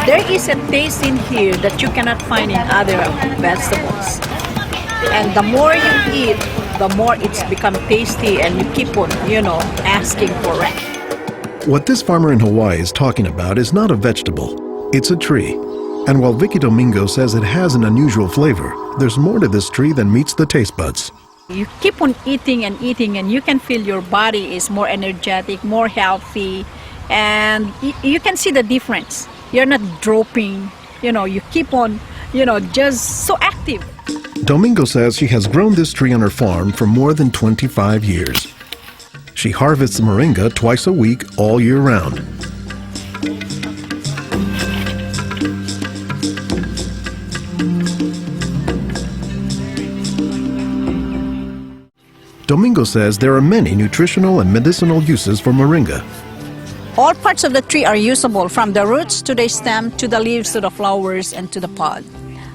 There is a taste in here that you cannot find in other vegetables. And the more you eat, the more it's become tasty and you keep on, asking for it. What this farmer in Hawaii is talking about is not a vegetable, it's a tree. And while Vicky Domingo says it has an unusual flavor, there's more to this tree than meets the taste buds. You keep on eating and eating and you can feel your body is more energetic, more healthy, and you can see the difference. You're not dropping, you keep on, just so active. Domingo says she has grown this tree on her farm for more than 25 years. She harvests moringa twice a week all year round. Domingo says there are many nutritional and medicinal uses for moringa. All parts of the tree are usable, from the roots to the stem, to the leaves, to the flowers, and to the pod.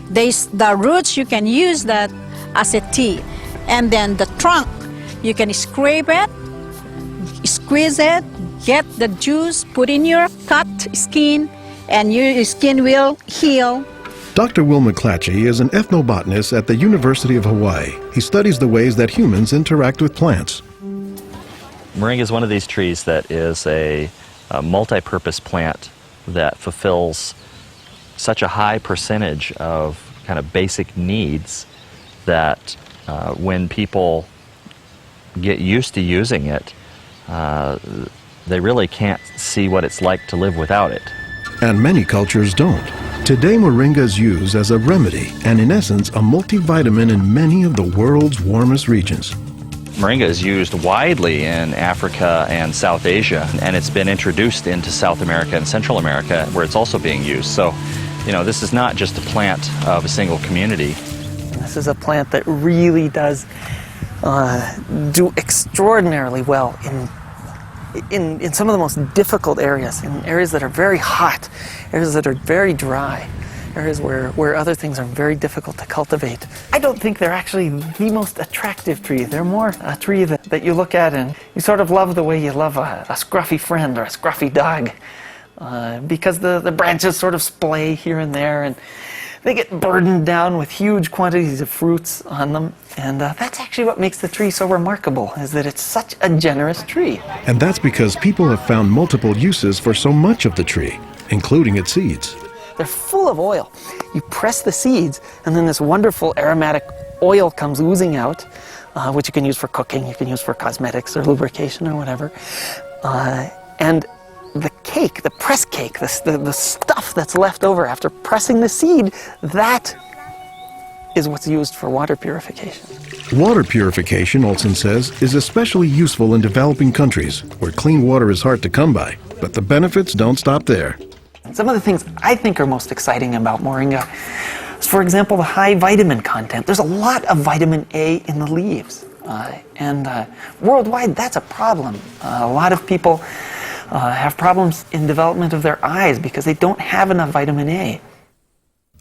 The roots, you can use that as a tea. And then the trunk, you can scrape it, squeeze it, get the juice, put in your cut skin, and your skin will heal. Dr. Will McClatchy is an ethnobotanist at the University of Hawaii. He studies the ways that humans interact with plants. Moringa is one of these trees that is a multi-purpose plant that fulfills such a high percentage of kind of basic needs that when people get used to using it, they really can't see what it's like to live without it. And many cultures don't. Today, moringa is used as a remedy and, in essence, a multivitamin in many of the world's warmest regions. Moringa is used widely in Africa and South Asia, and it's been introduced into South America and Central America, where it's also being used. So, this is not just a plant of a single community. This is a plant that really does do extraordinarily well in some of the most difficult areas, in areas that are very hot, areas that are very dry, areas where other things are very difficult to cultivate. I don't think they're actually the most attractive tree. They're more a tree that you look at and you sort of love the way you love a scruffy friend or a scruffy dog, because the branches sort of splay here and there, and they get burdened down with huge quantities of fruits on them. And that's actually what makes the tree so remarkable, is that it's such a generous tree. And that's because people have found multiple uses for so much of the tree, including its seeds. They're full of oil. You press the seeds, and then this wonderful aromatic oil comes oozing out, which you can use for cooking, you can use for cosmetics or lubrication or whatever. And the cake, the press cake, the stuff that's left over after pressing the seed, that is what's used for water purification. Water purification, Olson says, is especially useful in developing countries where clean water is hard to come by. But the benefits don't stop there. Some of the things I think are most exciting about moringa is, for example, the high vitamin content. There's a lot of vitamin A in the leaves. And worldwide, that's a problem. A lot of people have problems in development of their eyes because they don't have enough vitamin A.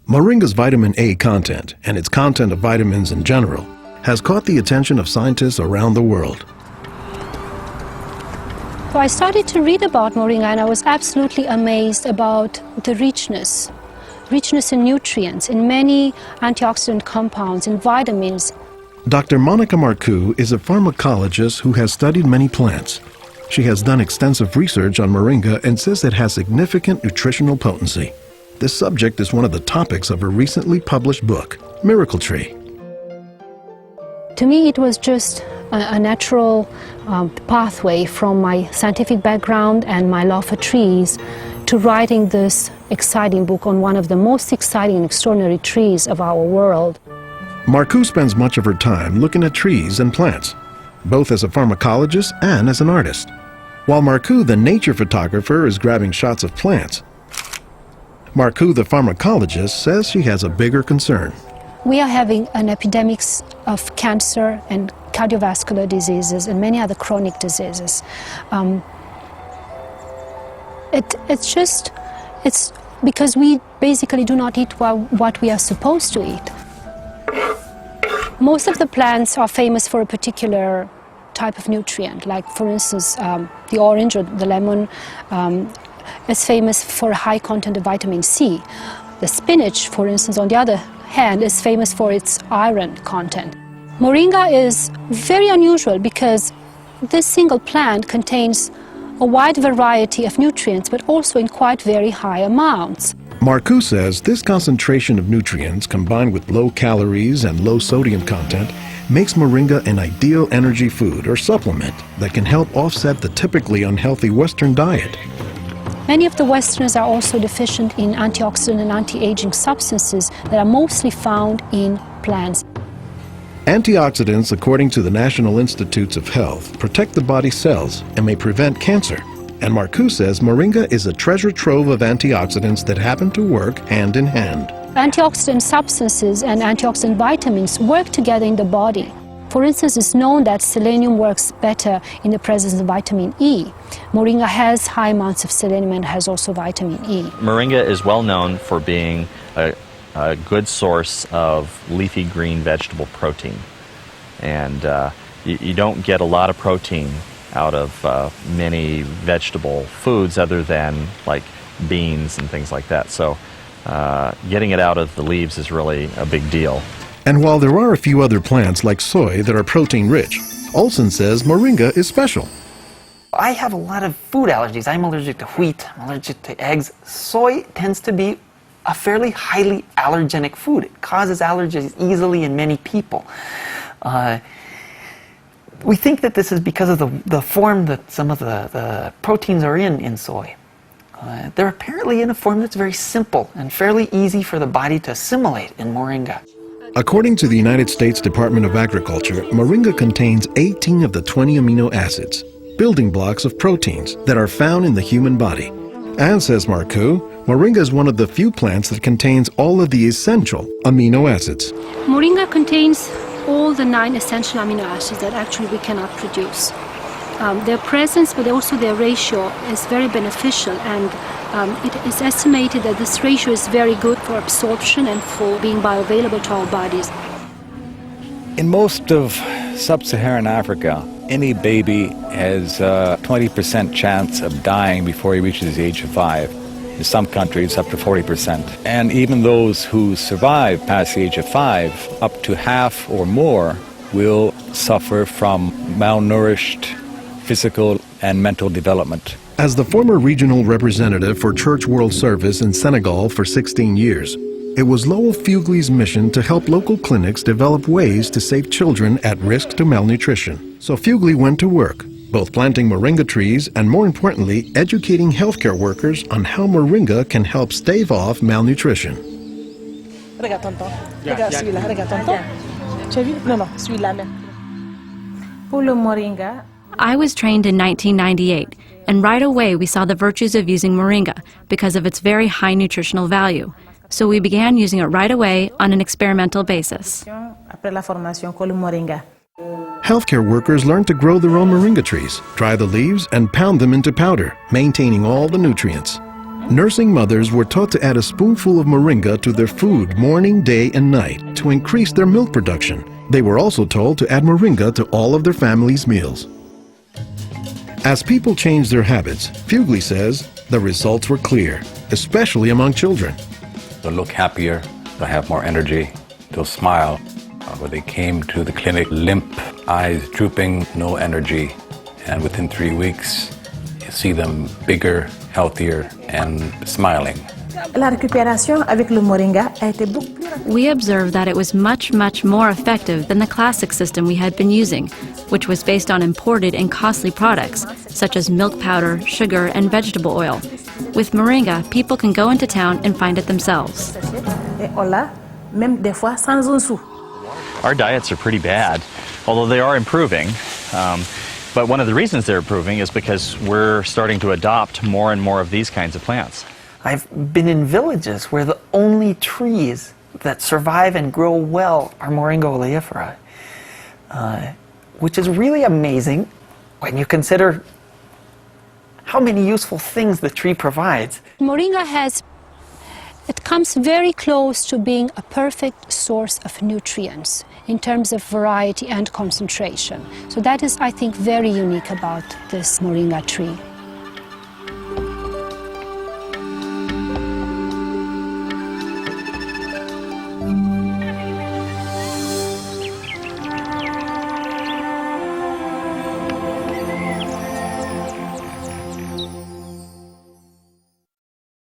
Moringa's vitamin A content, and its content of vitamins in general, has caught the attention of scientists around the world. So I started to read about moringa, and I was absolutely amazed about the richness in nutrients, in many antioxidant compounds, in vitamins. Dr. Monica Marcoux is a pharmacologist who has studied many plants. She has done extensive research on moringa and says it has significant nutritional potency. This subject is one of the topics of her recently published book, Miracle Tree. To me, it was just a natural pathway from my scientific background and my love for trees to writing this exciting book on one of the most exciting and extraordinary trees of our world. Marcoux spends much of her time looking at trees and plants, both as a pharmacologist and as an artist. While Marcoux, the nature photographer, is grabbing shots of plants, Marcoux, the pharmacologist, says she has a bigger concern. We are having an epidemic of cancer and cardiovascular diseases and many other chronic diseases. It's because we basically do not eat what we are supposed to eat. Most of the plants are famous for a particular type of nutrient, like for instance the orange or the lemon is famous for a high content of vitamin C. The spinach, for instance, on the other hand, is famous for its iron content. Moringa is very unusual because this single plant contains a wide variety of nutrients, but also in quite very high amounts. Marcoux says this concentration of nutrients combined with low calories and low sodium content makes moringa an ideal energy food or supplement that can help offset the typically unhealthy Western diet. Many of the Westerners are also deficient in antioxidant and anti-aging substances that are mostly found in plants. Antioxidants, according to the National Institutes of Health, protect the body's cells and may prevent cancer. And Marcoux says moringa is a treasure trove of antioxidants that happen to work hand in hand. Antioxidant substances and antioxidant vitamins work together in the body. For instance, it's known that selenium works better in the presence of vitamin E. Moringa has high amounts of selenium and has also vitamin E. Moringa is well known for being a good source of leafy green vegetable protein. And you don't get a lot of protein out of many vegetable foods other than like beans and things like that. So getting it out of the leaves is really a big deal. And while there are a few other plants like soy that are protein rich, Olson says moringa is special. I have a lot of food allergies. I'm allergic to wheat, I'm allergic to eggs. Soy tends to be a fairly highly allergenic food. It causes allergies easily in many people. We think that this is because of the form that some of the proteins are in soy. They're apparently in a form that's very simple and fairly easy for the body to assimilate in moringa. According to the United States Department of Agriculture, moringa contains 18 of the 20 amino acids, building blocks of proteins that are found in the human body. And says Marcoux, moringa is one of the few plants that contains all of the essential amino acids. Moringa contains all the 9 essential amino acids that actually we cannot produce. Their presence, but also their ratio, is very beneficial, and it is estimated that this ratio is very good for absorption and for being bioavailable to our bodies. In most of sub-Saharan Africa, any baby has a 20% chance of dying before he reaches the age of 5. In some countries, up to 40%. And even those who survive past the age of 5, up to half or more will suffer from malnourished physical and mental development. As the former regional representative for Church World Service in Senegal for 16 years, it was Lowell Fugley's mission to help local clinics develop ways to save children at risk to malnutrition. So Fugley went to work, both planting moringa trees and, more importantly, educating healthcare workers on how moringa can help stave off malnutrition. Regarde tonton. Regarde celui-là. Regarde tonton. Tu as vu? Non, non, celui-là même. Pour le moringa, I was trained in 1998, and right away we saw the virtues of using moringa because of its very high nutritional value. So we began using it right away on an experimental basis. après la formation, con le moringa. Healthcare workers learned to grow their own moringa trees, dry the leaves, and pound them into powder, maintaining all the nutrients. Nursing mothers were taught to add a spoonful of moringa to their food morning, day, and night to increase their milk production. They were also told to add moringa to all of their family's meals. As people changed their habits, Fugley says the results were clear, especially among children. They'll look happier, they'll have more energy, they'll smile. When they came to the clinic, limp, eyes drooping, no energy. And within 3 weeks, you see them bigger, healthier, and smiling. La récupération avec le moringa a été beaucoup plus rapide. We observed that it was much, much more effective than the classic system we had been using, which was based on imported and costly products, such as milk powder, sugar, and vegetable oil. With moringa, people can go into town and find it themselves. Et on l'a, même des fois sans un sou. Our diets are pretty bad, although they are improving. But one of the reasons they're improving is because we're starting to adopt more and more of these kinds of plants. I've been in villages where the only trees that survive and grow well are Moringa oleifera, which is really amazing when you consider how many useful things the tree provides. Moringa it comes very close to being a perfect source of nutrients in terms of variety and concentration. So that is, I think, very unique about this moringa tree.